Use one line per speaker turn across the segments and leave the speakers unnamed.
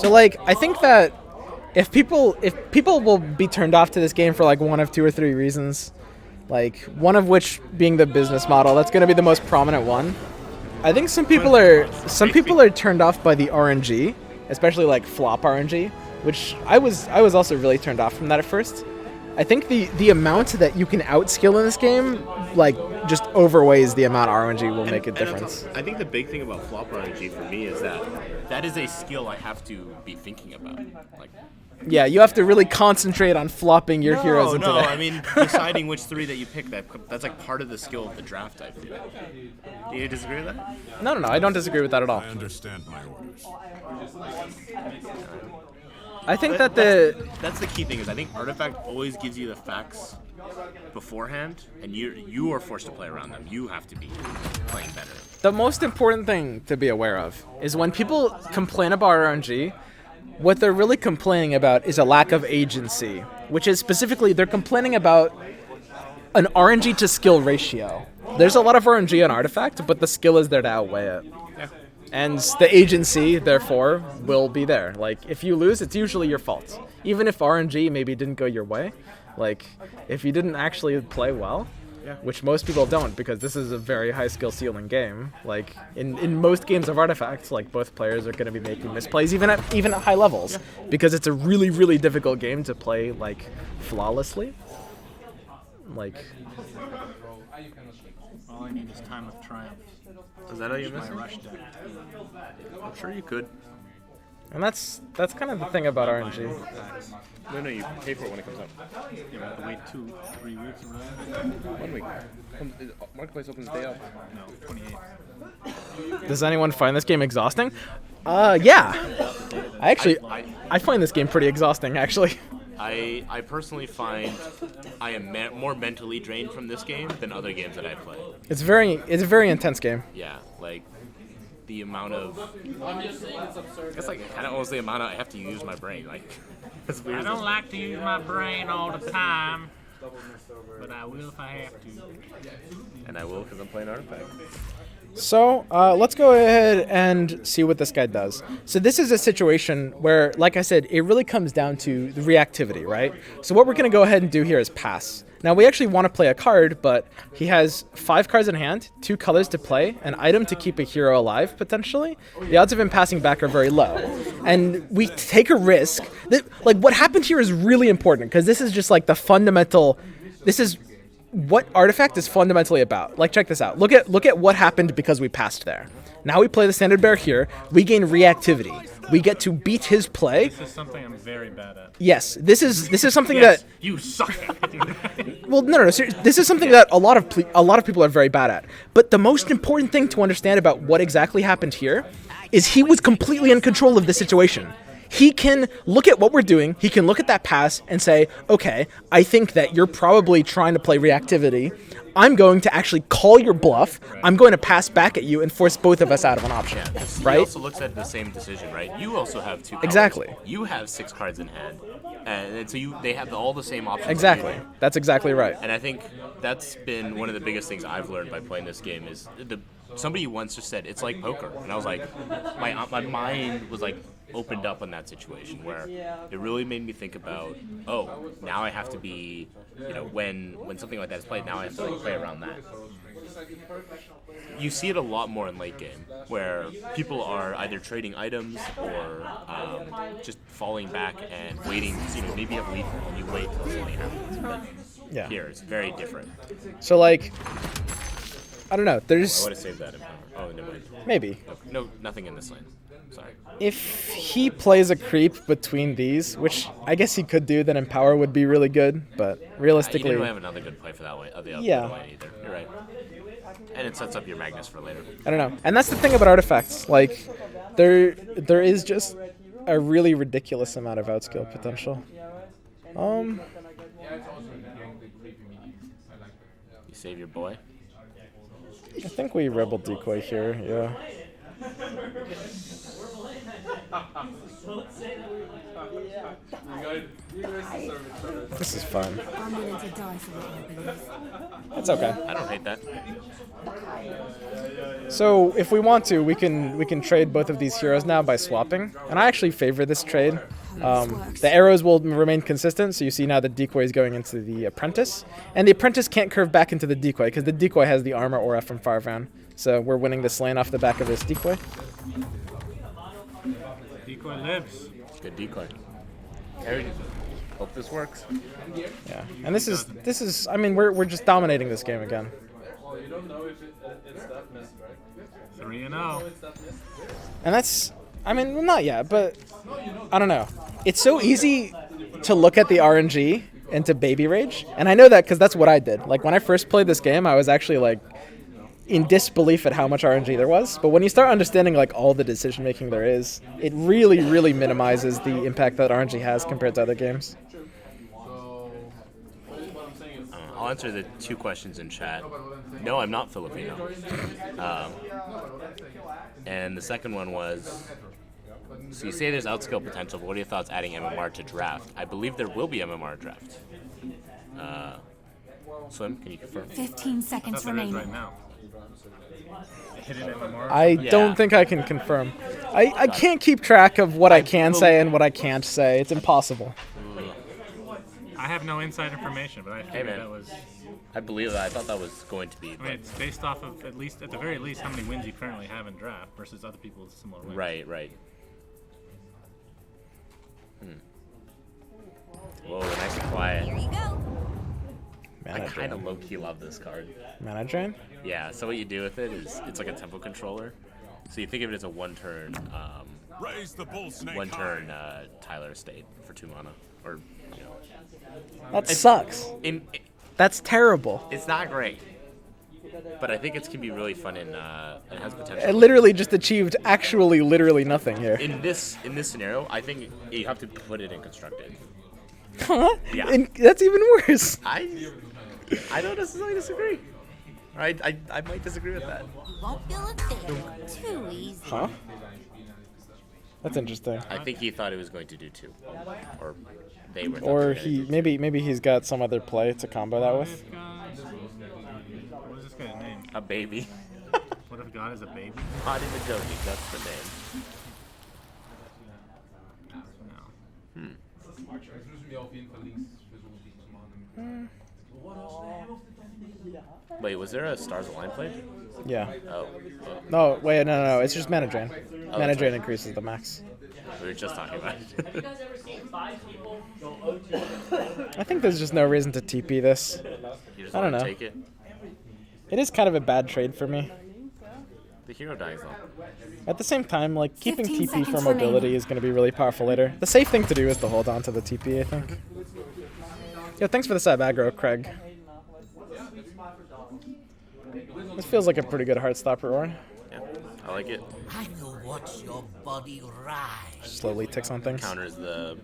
So like, I think that if people will be turned off to this game for like one of two or three reasons, like one of which being the business model, that's going to be the most prominent one. I think some people are turned off by the RNG, especially like flop RNG, which I was also really turned off from that at first. I think the amount that you can outskill in this game, like, just overweighs the amount RNG will make a difference.
I think the big thing about flop RNG for me is that is a skill I have to be thinking about. Like,
yeah, you have to really concentrate on flopping your heroes into that.
I mean, deciding which three that you pick, that's like part of the skill of the draft, I feel. Do you disagree with that?
No, I don't disagree with that at all.
I understand my orders.
I think that's
the key thing is I think Artifact always gives you the facts beforehand, and you are forced to play around them. You have to be playing better.
The most important thing to be aware of is when people complain about RNG, what they're really complaining about is a lack of agency, which is specifically they're complaining about an RNG to skill ratio. There's a lot of RNG on Artifact, but the skill is there to outweigh it.
Yeah.
And the agency, therefore, will be there. Like, if you lose, it's usually your fault. Even if RNG maybe didn't go your way, like, if you didn't actually play well, which most people don't because this is a very high skill ceiling game. Like, in most games of Artifacts, like, both players are going to be making misplays, even at high levels, because it's a really, really difficult game to play, like, flawlessly. Like,
all I need is Time of Triumph.
Is that how you miss
My rush deck.
I'm sure you could.
and that's kind of the thing about RNG.
No, you pay for it when it comes out.
You have to wait 2-3 weeks or whatever.
1 week. Marketplace opens the day of.
No, 28.
Does anyone find this game exhausting? Yeah. I find this game pretty exhausting, actually.
I personally find I am more mentally drained from this game than other games that I play.
It's a very intense game.
Yeah, like the amount of I guess like kind of almost the amount I have to use my brain. Like as weird
I
as
don't like to use my brain all the time, but I will if I have to.
and I will because I'm playing Artifact.
So let's go ahead and see what this guy does. So this is a situation where, like I said, it really comes down to the reactivity, right? So what we're going to go ahead and do here is pass. Now, we actually want to play a card, but he has 5 cards in hand, 2 colors to play, an item to keep a hero alive, potentially. The odds of him passing back are very low. And we take a risk. Like, what happened here is really important, because this is just like the fundamental... This is what Artifact is fundamentally about. Like, check this out. Look at what happened because we passed there. Now we play the standard bear here. We gain reactivity. We get to beat his play.
This is something I'm very bad at.
Yes, this is something
Yes,
that...
you suck at it.
Well, no. Seriously, this is something that a lot of people are very bad at. But the most important thing to understand about what exactly happened here is he was completely in control of the situation. He can look at what we're doing, he can look at that pass and say, okay, I think that you're probably trying to play reactivity. I'm going to actually call your bluff. Right. I'm going to pass back at you and force both of us out of an option. Yeah. Right?
He also looks at the same decision, right? You also have 2 colors.
Exactly.
You have 6 cards in hand. And so they have all the same options.
Exactly. That's exactly right.
And I think that's been one of the biggest things I've learned by playing this game is somebody once just said, it's like poker. And I was like, my mind was like, opened up on that situation where it really made me think about, now I have to be, when something like that is played, now I have to like play around that. You see it a lot more in late game where people are either trading items or just falling back and waiting. Maybe you have lethal and you wait until something happens. But here it's very different.
So like, I don't know. There's.
I would have saved that in power. Oh, never mind.
Maybe.
No, nothing in this lane. Sorry.
If he plays a creep between these, which I guess he could do, then Empower would be really good, but realistically...
You don't have another good play for that way, the other way either. You're right. And it sets up your Magnus for later.
I don't know. And that's the thing about Artifacts. Like, there is just a really ridiculous amount of outskill potential.
You save your boy?
I think we Rebel Decoy here, yeah. This is fun.
I'm willing to die for what I believe.
It's okay.
I don't hate that.
So if we want to, we can trade both of these heroes now by swapping. And I actually favor this trade. The arrows will remain consistent, so you see now the decoy is going into the apprentice. And the apprentice can't curve back into the decoy because the decoy has the armor aura from Farvan. So we're winning this lane off the back of this decoy.
Decoy lives.
Good decoy. Harry, hope this works.
Yeah, and this is. I mean, we're just dominating this game again.
3-0.
And that's. I mean, not yet, but I don't know. It's so easy to look at the RNG and to baby rage, and I know that because that's what I did. Like when I first played this game, I was actually like in disbelief at how much RNG there was. But when you start understanding like all the decision making there is, it really, really minimizes the impact that RNG has compared to other games.
I'll answer the 2 questions in chat. No, I'm not Filipino. And the second one was, so you say there's outskill potential, but what are your thoughts adding MMR to draft? I believe there will be MMR draft. Slim, can you confirm?
15 seconds remaining.
Right now. Hidden MMR.
I don't think I can confirm. I can't keep track of what I can say and what I can't say. It's impossible.
I have no inside information, but I figured
man.
that was.
I believe that. I thought that was going to be.
I mean, it's based off of at the very least, how many wins you currently have in draft versus other people with similar wins.
Right. Whoa, nice and quiet.
Here you go.
I kind of low-key love this card.
Mana drain?
Yeah, so what you do with it is, it's like a tempo controller. So you think of it as a one-turn, Tyler Estate for 2 mana. Or, you know.
That sucks. That's terrible.
It's not great. But I think it can be really fun and it has potential.
It literally just achieved actually literally nothing here.
In this scenario, I think you have to put it in constructed.
Huh?
Yeah.
And that's even worse.
I don't necessarily disagree. I might disagree with that.
Won't feel a thing. Too easy.
Huh? That's interesting.
I think he thought it was going to do 2. Or they were.
Or maybe he's got some other play to combo that with.
What is this guy's name?
A baby.
What if God is a baby?
Hot in the Jogi, that's the name.
No.
Wait, was there a Stars Align play?
Yeah.
Oh.
No, wait, no. It's just mana drain. Mana drain increases the max.
We were just talking about it.
I think there's just no reason to TP this.
You just
I don't
want to
know.
take it?
It is kind of a bad trade for me.
The hero dies though.
At the same time, like keeping
15
TP for
seconds
mobility
remaining.
is going to be really powerful later. The safe thing to do is to hold on to the TP, I think. Yeah, thanks for the sub aggro, Craig. This feels like a pretty good Heartstopper Aura.
Yeah, I like it.
I will watch your body rise.
Slowly ticks on things.
Counters the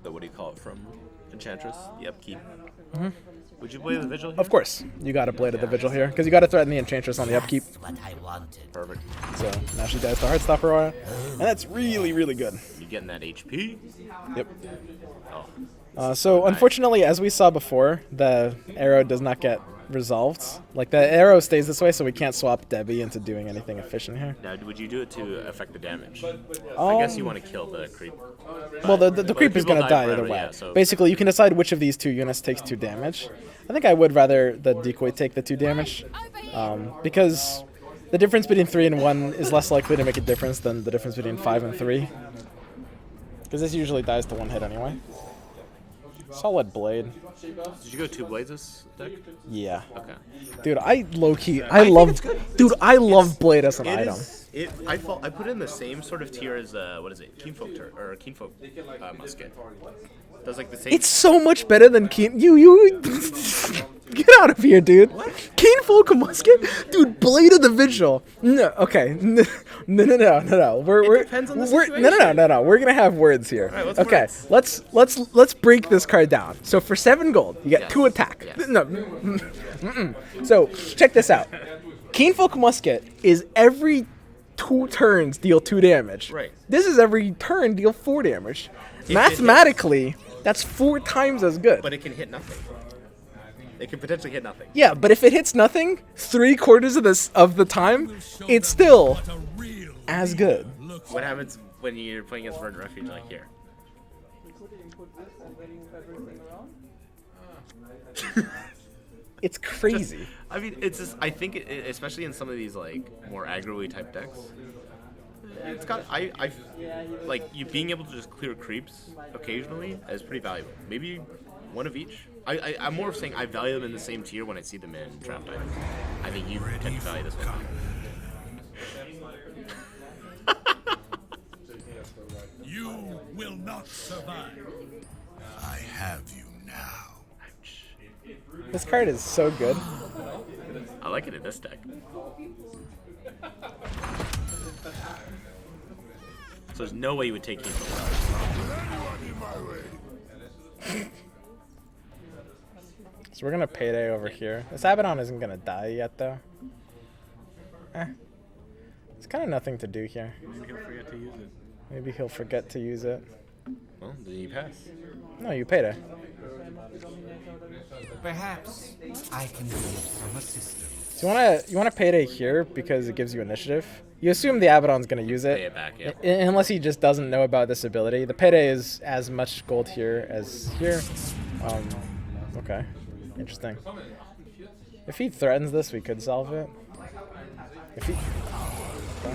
what do you call it from Enchantress? The upkeep. Would you play the Vigil here?
Of course, you got to Blade of the Vigil here, because you got to threaten the Enchantress on the upkeep.
That's what I wanted.
Perfect.
So now she dies to Heartstopper Aura, and that's really, really good.
You getting that HP?
Yep.
Oh.
So unfortunately, as we saw before, the arrow does not get resolved. Like the arrow stays this way, so we can't swap Debbie into doing anything efficient here.
Now, would you do it to affect the damage? I guess you want to kill the creep.
Well, the creep is
people
going to die
forever,
either way.
yeah, so-
Basically, you can decide which of these 2 units takes 2 damage. I think I would rather the decoy take the 2 damage, because the difference between 3 and 1 is less likely to make a difference than the difference between 5 and 3. Because this usually dies to 1 hit anyway. Solid Blade.
Did you go 2 blades this deck?
Yeah.
Okay.
Dude, I low-key, I love, dude, I love Blade as an item.
I put it in the same sort of tier as what is it? Keenfolk musket. Does like the same.
It's so much better than Keen. You get out of here, dude. What? Keenfolk musket, dude. Blade of the Vigil. No, okay. No. We're
depends on the
no. We're gonna have words here.
All right, what's
okay,
words?
let's break this card down. So for 7 gold, you get
Yes.
2 attack.
Yes.
No. So check this out. Keenfolk musket is every 2 turns deal 2 damage.
Right.
This is every turn deal 4 damage. Mathematically, that's 4 times as good.
But it can hit nothing. It can potentially hit nothing.
Yeah, but if it hits nothing 3/4 of the time, it's still as good.
What happens when you're playing against Verdant Refuge like here?
It's crazy.
I mean, it's just, I think, especially in some of these, like, more aggro-y type decks, it's got, I like, you being able to just clear creeps occasionally is pretty valuable. Maybe one of each. I'm more of saying I value them in the same tier when I see them in draft items. I think you tend to value this one.
You will not survive. I have you now.
This card is so good.
I like it in this deck. So there's no way you would take him.
So we're gonna payday over here. This Abaddon isn't gonna die yet though. It's kind of nothing to do here.
Maybe he'll forget to use it.
Maybe he'll forget to use it.
Well, then you pass.
No, you payday.
Perhaps I can give some assistance.
So you wanna payday here because it gives you initiative. You assume the Abaddon's gonna use it.
Pay it back, yeah.
Unless he just doesn't know about this ability. The payday is as much gold here as here. Okay. Interesting. If he threatens this, we could solve it. If he...
What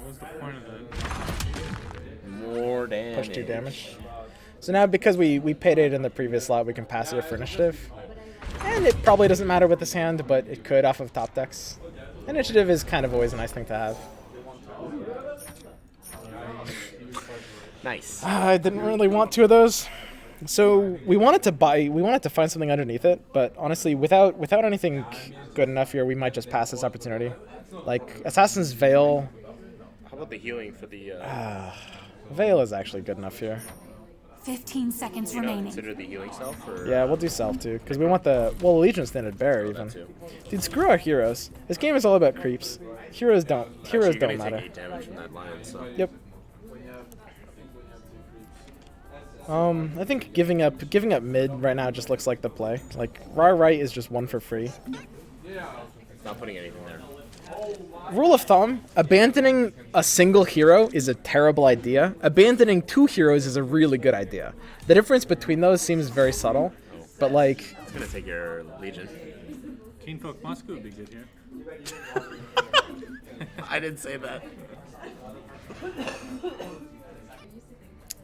was the point of that?
More damage.
Push 2 damage. So now because we paydayed in the previous slot, we can pass it for initiative. And it probably doesn't matter with this hand, but it could off of top decks. Initiative is kind of always a nice thing to have.
Nice.
I didn't really want 2 of those. So we wanted to find something underneath it, but honestly, without anything good enough here, we might just pass this opportunity. Like Assassin's Veil.
How about the healing for the?
Veil is actually good enough here.
15 seconds
You know,
remaining.
consider the healing self, or
Yeah, we'll do self too, because we want the Legion Standard Bearer even.
too.
Dude, screw our heroes. This game is all about creeps. Heroes don't
You're gonna
matter.
take 8 damage from that lion, so.
Yep. I think giving up mid right now just looks like the play. Like Raw right is just 1 for free.
Not putting anything there.
Rule of thumb, abandoning a single hero is a terrible idea. Abandoning 2 heroes is a really good idea. The difference between those seems very subtle, but like...
It's gonna take your Legion.
Keenfolk Moscow would be good here.
I didn't say that.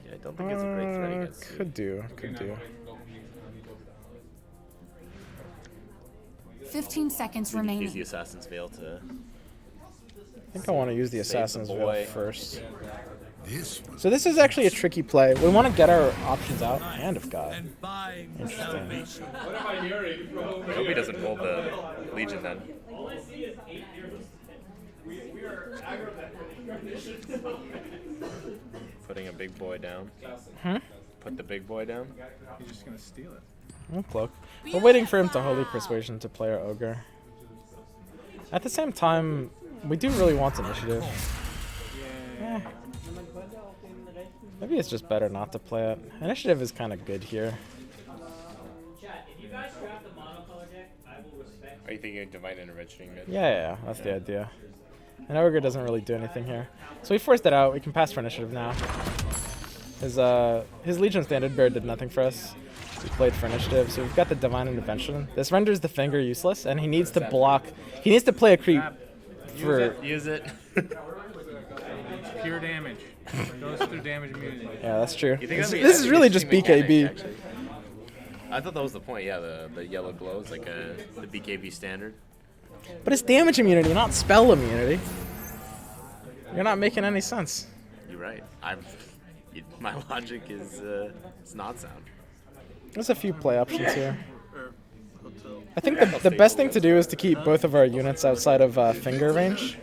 Yeah, I don't think it's a great threat against you.
Could do.
15 seconds
Use the
remaining.
Assassin's Veil to.
I think I want to use the Assassin's Veil
boy.
first.
This was
So this is actually a tricky play. We want to get our options out. Hand of God.
and buying
Interesting.
salvation.
I hope he doesn't hold the Legion then. Putting a big boy down. Put the big boy down.
He's just gonna steal it.
Oh, cloak. We're waiting for him to Holy Persuasion to play our Ogre. At the same time, we do really want initiative. Eh. Maybe it's just better not to play it. Initiative is kind of good here.
Are you thinking of Divine Intervention mid?
Yeah, that's the idea. And Ogre doesn't really do anything here. So we forced it out. We can pass for initiative now. His Legion Standard Bearer did nothing for us. We played for initiative, so we've got the Divine Intervention. This renders the finger useless, and he needs to block. He needs to play a creep for.
Use it.
Pure damage. Goes through damage immunity.
Yeah, that's true.
You think
This is really just BKB.
Actually. I thought that was the point. Yeah, the yellow glow is like the BKB standard.
But it's damage immunity, not spell immunity. You're not making any sense.
You're right. My logic is it's not sound.
There's a few play options here. I think the best thing to do is to keep both of our units outside of finger range.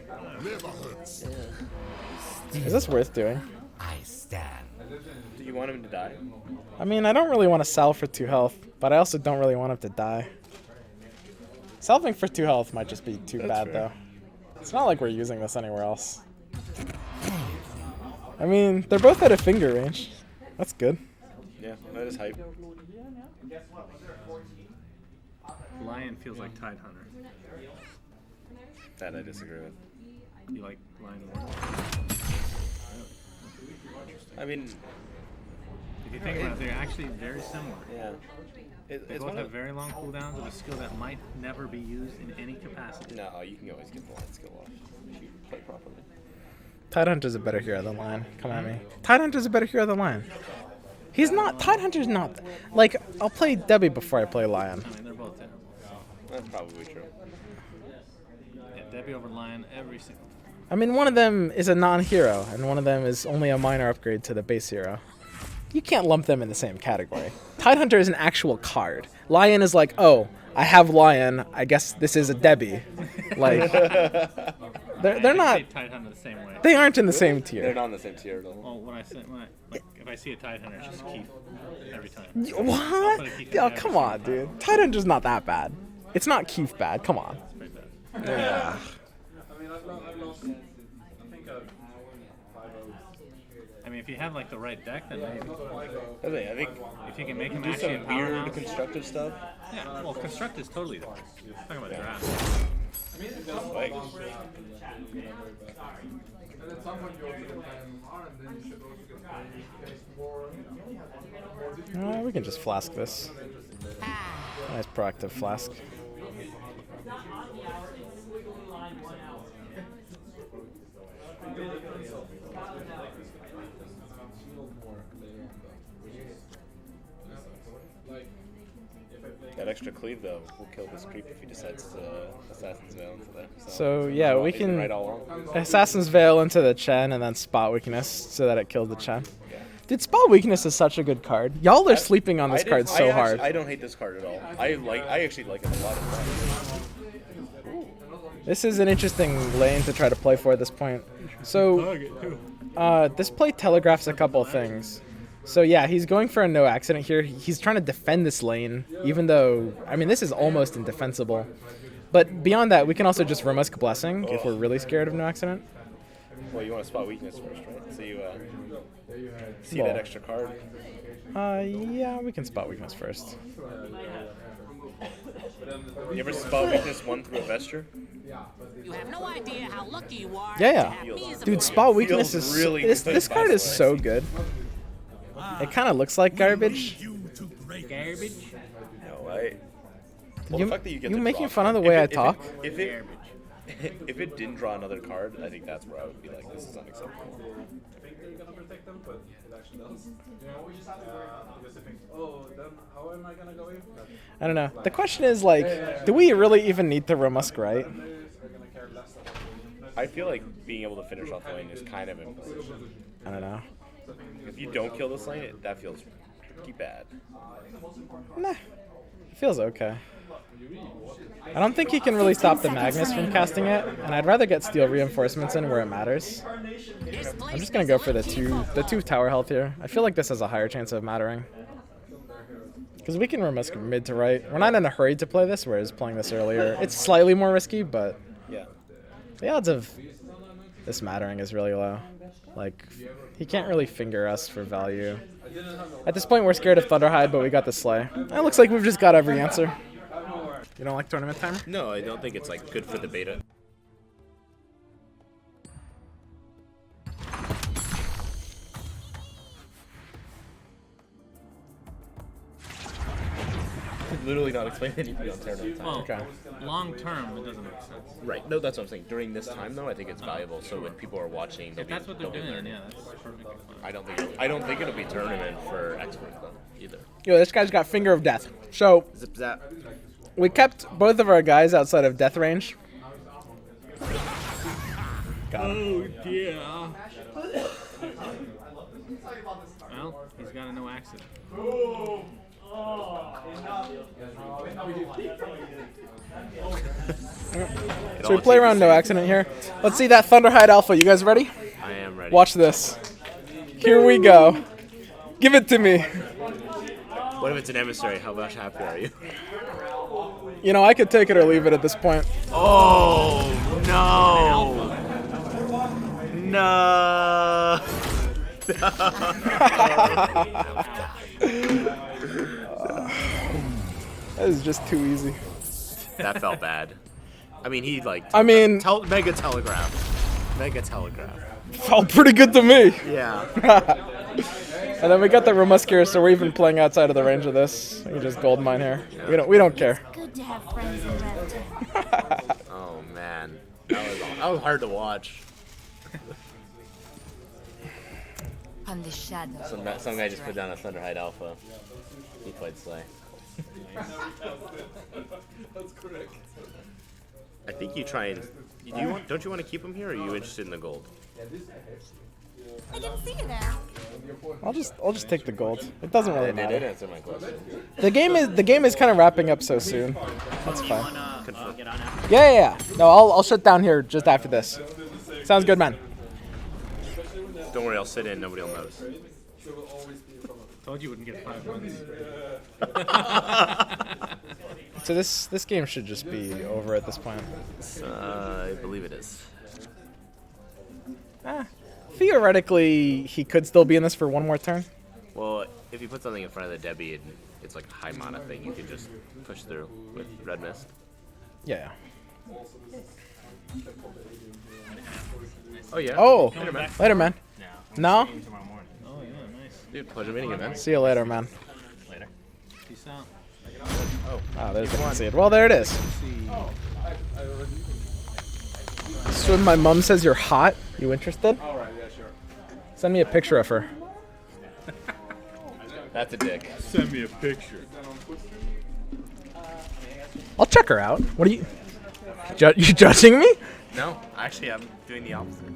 Is this worth doing?
I stand.
Do you want him to die?
I mean, I don't really want to sell for 2 health, but I also don't really want him to die. Salving for 2 health might just be too bad,
fair.
though. It's not like we're using this anywhere else. I mean, they're both at a finger range. That's good.
Yeah, that is hype.
Lion feels like Tide Hunter.
That I disagree with.
You like Lion more?
I mean,
If you think about it, they're actually very similar.
yeah.
They
It's
both
one
have
of
very long cooldowns of a skill that might never be used in any capacity.
No, you can always get the line skill off if you play properly.
Tidehunter's a better hero than Lion. Come at me. Tidehunter's a better hero than Lion. He's not. Tidehunter's not. Like, I'll play Debbie before I play Lion.
I mean, they're both terrible.
That's probably true.
Yeah, Debbie over Lion every single time.
I mean, one of them is a non-hero, and one of them is only a minor upgrade to the base hero. You can't lump them in the same category. Tidehunter is an actual card. Lion is like, oh, I have Lion. I guess this is a Debbie. Like, they're not.
I Tide Hunter the same way.
They aren't in the same
They're
tier.
not on the same tier at all.
Well, like, if I see a Tide Hunter, it's just Keith every time.
What?
put a Keith
Oh,
in
come
every
on, dude. Tidehunter's not that bad. It's not Keith bad. Come on.
It's pretty bad.
Yeah.
I mean, if you have like the right deck, then maybe.
I think
If you can make him
do
actually a
some weird
powerhouse.
constructive stuff.
Yeah, well, construct is totally different. Talking about draft.
Like,
We can just flask this. Nice proactive flask.
that extra cleave though will kill this creep if he decides to Assassin's Veil into that.
So yeah, we
he's been
can
right all along.
Assassin's Veil into the Chen and then Spot Weakness so that it killed the Chen. Dude, Spot Weakness is such a good card. Y'all are sleeping on this card so hard.
I don't hate this card at all. I actually like it a lot.
This is an interesting lane to try to play for at this point. So, this play telegraphs a couple things. So yeah, he's going for a no accident here. He's trying to defend this lane, even though, I mean, this is almost indefensible. But beyond that, we can also just Romusk Blessing if we're really scared of no accident.
Well, you want to spot weakness first, right? So you see
Well,
that extra card.
Yeah, we can Spot Weakness first.
You ever spot weakness one through a vesture?
You have no idea how lucky you are.
Yeah,
to
yeah.
have me as a
Dude,
friend.
Spot Weakness
Feels
is
really
this
good,
this
by
card
the
is
way.
so good. It kind of looks like garbage.
Garbage.
No, well,
You-
the fact that you get
you
to
making
draw
fun of the
card-
way I
if it-
talk?
If it didn't draw another card, I think that's where I would be like, this is unacceptable.
I don't know. The question is like, do we really even need the Romusk, right?
I feel like being able to finish off the lane is kind of important.
I don't know.
If you don't kill this lane, that feels pretty bad.
Nah, it feels okay. I don't think he can really stop the Magnus from casting it, and I'd rather get Steel Reinforcements in where it matters. I'm just gonna go for the two tower health here. I feel like this has a higher chance of mattering. Because we can Romusk mid to right. We're not in a hurry to play this, whereas playing this earlier, it's slightly more risky, but
Yeah.
the odds of this mattering is really low. Like, he can't really finger us for value. At this point, we're scared of Thunderhide, but we got the Slay. It looks like we've just got every answer. You don't like tournament timer?
No, I don't think it's like good for the beta. Literally not explain anything on tournament time.
Well,
Okay.
long term, it doesn't make sense.
Right. No, that's what I'm saying. During this time, though, I think it's valuable. So when people are watching, they'll
If that's what they're
they'll be
doing,
learning.
yeah, that's perfectly fine.
I don't think it'll be tournament for experts though either.
Yo, this guy's got Finger of Death. So,
Zip zap.
we kept both of our guys outside of death range. Got him.
Oh, yeah. Well, he's got a no accident.
So we play around no accident here. Let's see that Thunderhide Alpha. You guys ready?
I am ready.
Watch this. Here we go. Give it to me.
What if it's an emissary? How much happier are you?
You know, I could take it or leave it at this point.
Oh no! No!
That is just too easy.
That felt bad. I mean, he like.
I mean,
Mega telegraph. Mega telegraph.
felt pretty good to me.
Yeah.
And then we got the Remuscure, so we're even playing outside of the range of this. We just gold mine here. We don't care.
Good to have friends in red.
Oh man, that was hard to watch.
On the shadow.
Some guy just put down a Thunderhide Alpha. He played Slay.
That's correct.
I think you try and. Don't you want to keep him here, or are you interested in the gold?
I didn't see you there.
I'll just take the gold. It doesn't really
They did
matter.
answer my question.
The game is kind of wrapping up so soon. That's fine.
Get on after.
Yeah. No, I'll shut down here just after this. Sounds good, man.
Don't worry, I'll sit in. Nobody will notice.
Told you wouldn't get 5 wins.
So this game should just be over at this point.
I believe it is.
Theoretically, he could still be in this for one more turn.
Well, if you put something in front of the Debbie and it's like a high mana thing, you can just push through with Red Mist.
Yeah.
Oh yeah.
Oh,
Later, man.
later, man. No?
Tomorrow morning. Oh, yeah, nice.
Dude, pleasure meeting you, man.
See you later, man.
Later. Peace out.
Oh, there's the concede. Well, there it is. So my mom says you're hot. You interested?
Alright, yeah, sure.
Send me a picture of her.
That's a dick.
Send me a picture.
I'll check her out. What are you? You judging me?
No, actually, I'm doing the opposite.